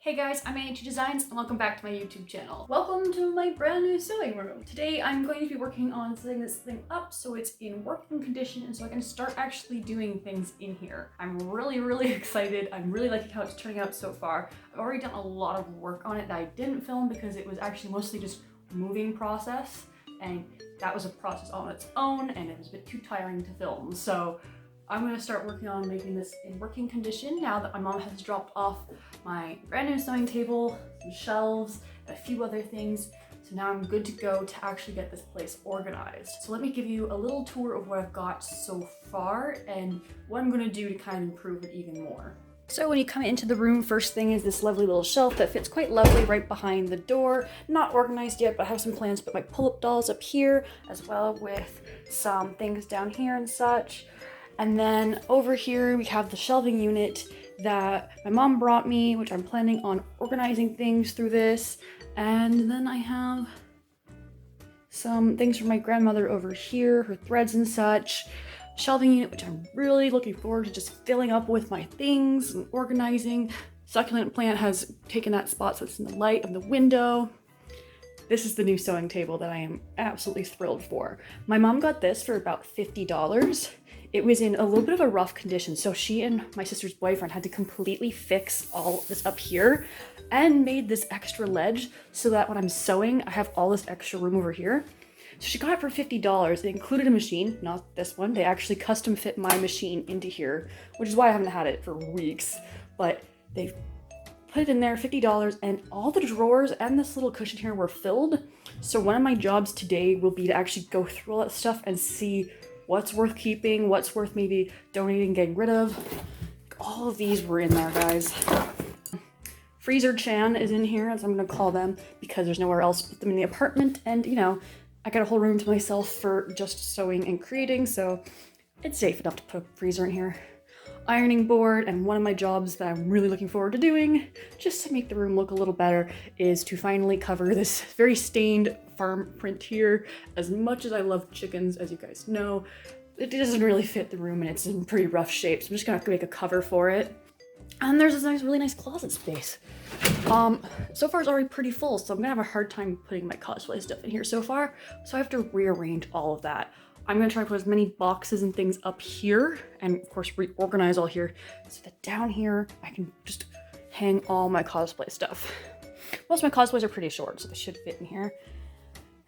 Hey guys, I'm Annie2 Designs and welcome back to my YouTube channel. Welcome to my brand new sewing room. Today I'm going to be working on setting this thing up so it's in working condition and so I can start actually doing things in here. I'm really excited. I'm really liking how it's turning out so far. I've already done a lot of work on it that I didn't film because it was actually mostly just moving process, and that was a process on its own and it was a bit too tiring to film. So I'm going to start working on making this in working condition now that my mom has dropped off my brand new sewing table, some shelves, and a few other things. So now I'm good to go to actually get this place organized. So let me give you a little tour of what I've got so far and what I'm going to do to kind of improve it even more. So when you come into the room, first thing is this lovely little shelf that fits quite lovely right behind the door. Not organized yet, but I have some plans to put my pull-up dolls up here, as well with some things down here and such. And then over here we have the shelving unit that my mom brought me, which I'm planning on organizing things through this. And then I have some things from my grandmother over here, her threads and such. Shelving unit, which I'm really looking forward to just filling up with my things and organizing. Succulent plant has taken that spot, so it's in the light of the window. This is the new sewing table that I am absolutely thrilled for. My mom got this for about $50. It was in a little bit of a rough condition, so she and my sister's boyfriend had to completely fix all this up here and made this extra ledge so that when I'm sewing, I have all this extra room over here. So she got it for $50. It included a machine, not this one. They actually custom fit my machine into here, which is why I haven't had it for weeks. But they put it in there, $50, and all the drawers and this little cushion here were filled. So one of my jobs today will be to actually go through all that stuff and see what's worth keeping, what's worth maybe donating, getting rid of. All of these were in there, guys. Freezer Chan is in here, as I'm gonna call them, because there's nowhere else to put them in the apartment, and you know, I got a whole room to myself for just sewing and creating, so it's safe enough to put a freezer in here. Ironing board, and one of my jobs that I'm really looking forward to doing, just to make the room look a little better, is to finally cover this very stained farm print here. As much as I love chickens, as you guys know, it doesn't really fit the room and it's in pretty rough shape, so I'm just gonna have to make a cover for it. And there's this really nice closet space. So far it's already pretty full, so I'm gonna have a hard time putting my cosplay stuff in here so far, so I have to rearrange all of that. I'm gonna try to put as many boxes and things up here, and of course reorganize all here, so that down here I can just hang all my cosplay stuff. Most of my cosplays are pretty short, so they should fit in here.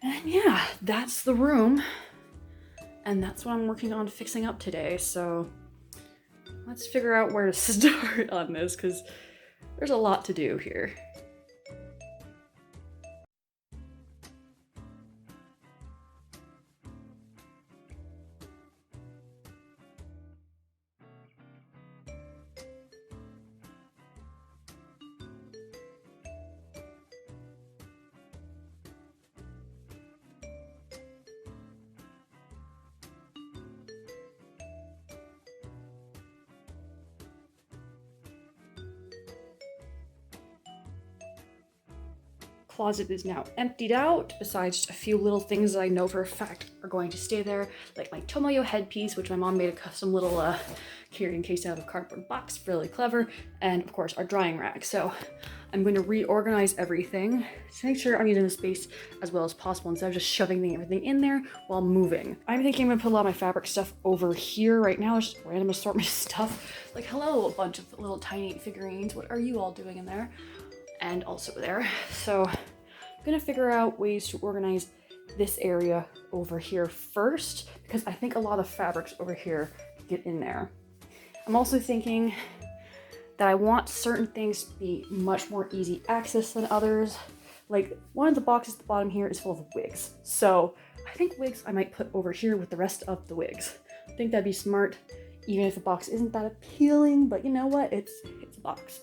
And yeah, that's the room. And that's what I'm working on fixing up today, so let's figure out where to start on this, because there's a lot to do here. Closet is now emptied out, besides just a few little things that I know for a fact are going to stay there, like my Tomoyo headpiece, which my mom made a custom little carrying case out of a cardboard box, really clever, and of course our drying rack. So I'm going to reorganize everything to make sure I'm using the space as well as possible instead of just shoving everything in there while moving. I'm thinking I'm gonna put a lot of my fabric stuff over here right now. There's just random assortment of stuff. Like, hello, a bunch of little tiny figurines. What are you all doing in there? And also there. So I'm gonna figure out ways to organize this area over here first, because I think a lot of fabrics over here get in there. I'm also thinking that I want certain things to be much more easy access than others. Like, one of the boxes at the bottom here is full of wigs. So I think wigs I might put over here with the rest of the wigs. I think that'd be smart, even if the box isn't that appealing, but you know what? It's a box.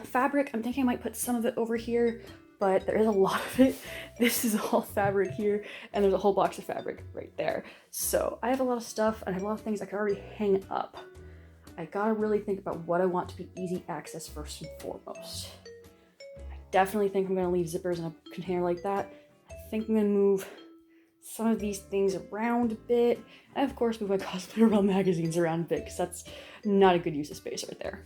Fabric, I'm thinking I might put some of it over here, but there is a lot of it. This is all fabric here, and there's a whole box of fabric right there. So I have a lot of stuff, and I have a lot of things I can already hang up. I gotta really think about what I want to be easy access first and foremost. I definitely think I'm gonna leave zippers in a container like that. I think I'm gonna move some of these things around a bit, and of course move my Cosplay World magazines around a bit, because that's not a good use of space right there.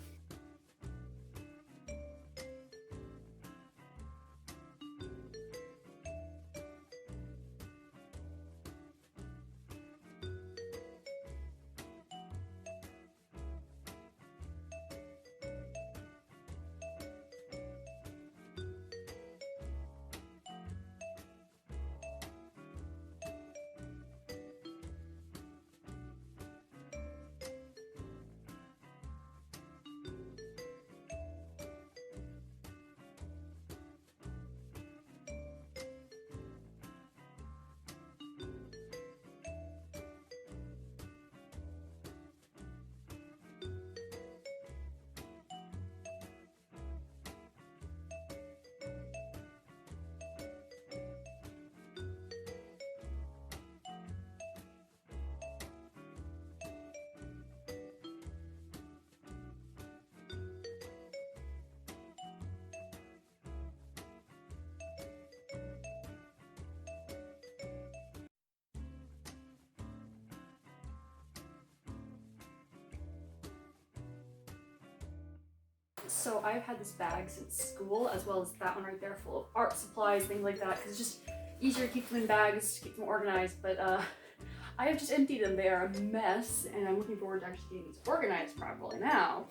So I've had this bag since school, as well as that one right there full of art supplies, things like that, because it's just easier to keep them in bags, to keep them organized, but I have just emptied them. They are a mess, and I'm looking forward to actually getting these organized properly now.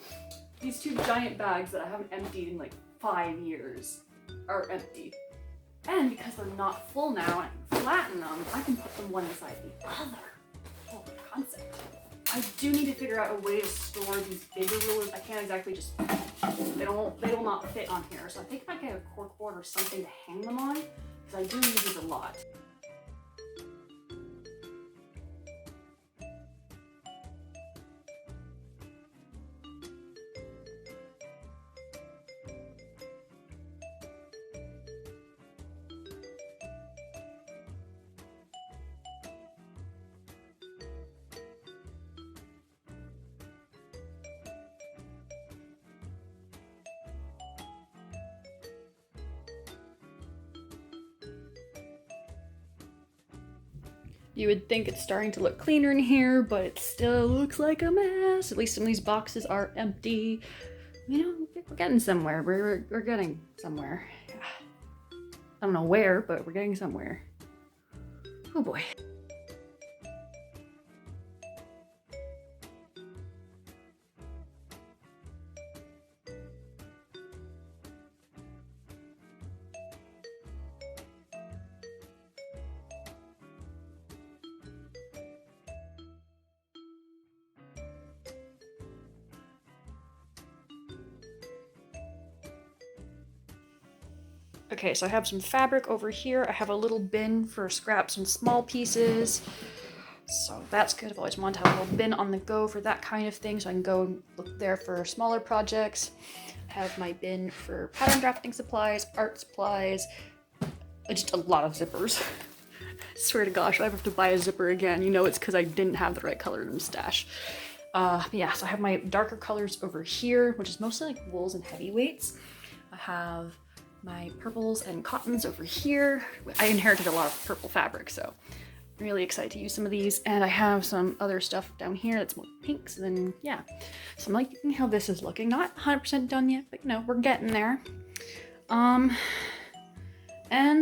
These two giant bags that I haven't emptied in like 5 years are empty. And because they're not full now and I can flatten them, I can put them one beside the other. Oh, concept. I do need to figure out a way to store these bigger rulers. I can't exactly just, they will not fit on here. So I think I might get a cork board or something to hang them on, because I do use these a lot. You would think it's starting to look cleaner in here, but it still looks like a mess. At least some of these boxes are empty. You know, we're getting somewhere. We're getting somewhere. I don't know where, but we're getting somewhere. Oh boy. Okay, so I have some fabric over here. I have a little bin for scraps and small pieces. So that's good. I've always wanted to have a little bin on the go for that kind of thing, so I can go and look there for smaller projects. I have my bin for pattern drafting supplies, art supplies, just a lot of zippers. Swear to gosh, if I ever have to buy a zipper again, you know it's because I didn't have the right color in the stash. Yeah, so I have my darker colors over here, which is mostly like wools and heavyweights. I have my purples and cottons over here. I inherited a lot of purple fabric, so I'm really excited to use some of these. And I have some other stuff down here that's more pinks, and then yeah. So I'm liking how this is looking. Not 100% done yet, but you know, we're getting there. And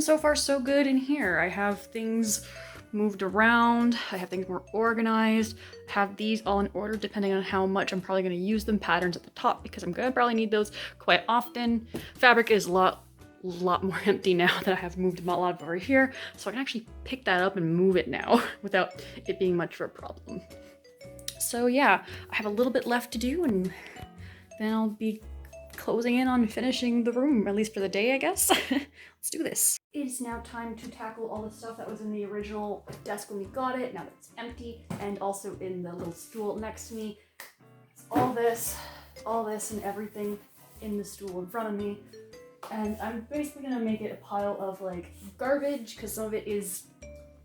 so far so good in here. I have things moved around, I have things more organized, I have these all in order depending on how much I'm probably going to use them. Patterns at the top because I'm going to probably need those quite often. Fabric is a lot more empty now that I have moved a lot over here, so I can actually pick that up and move it now without it being much of a problem. So yeah, I have a little bit left to do, and then I'll be closing in on finishing the room, at least for the day, I guess. Let's do this. It's now time to tackle all the stuff that was in the original desk when we got it, now that it's empty, and also in the little stool next to me. It's all this, and everything in the stool in front of me. And I'm basically gonna make it a pile of like garbage, because some of it is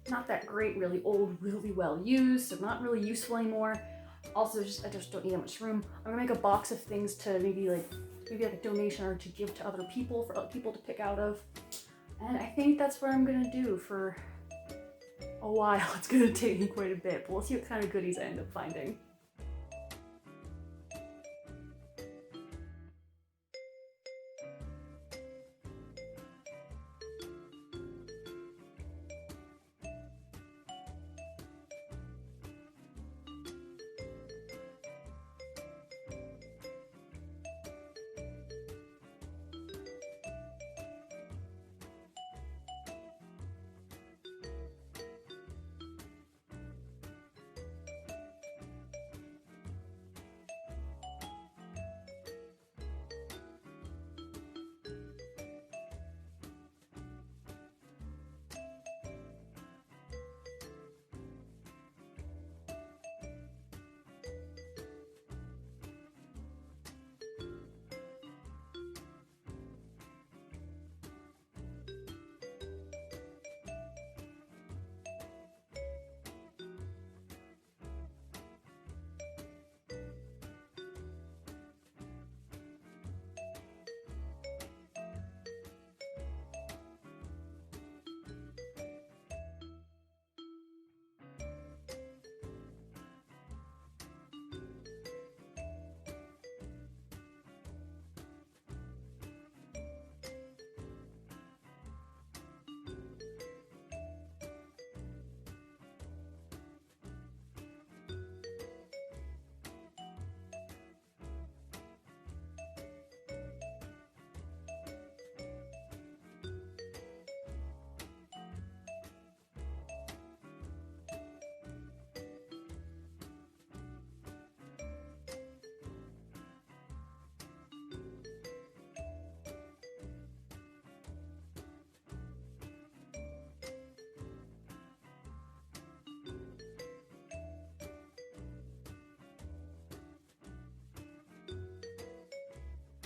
not that great, really old, really well used, so not really useful anymore. Also, I just don't need that much room. I'm gonna make a box of things to maybe like a donation or to give to other people, for other people to pick out of. And I think that's what I'm gonna do for a while. It's gonna take me quite a bit, but we'll see what kind of goodies I end up finding.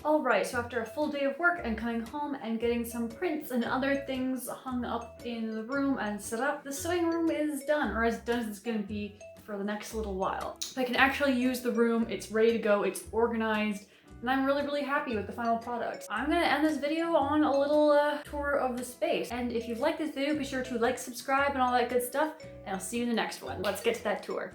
Alright, so after a full day of work and coming home and getting some prints and other things hung up in the room and set up, the sewing room is done, or as done as it's gonna be for the next little while. I can actually use the room, it's ready to go, it's organized, and I'm really happy with the final product. I'm gonna end this video on a little tour of the space. And if you've liked this video, be sure to like, subscribe, and all that good stuff, and I'll see you in the next one. Let's get to that tour.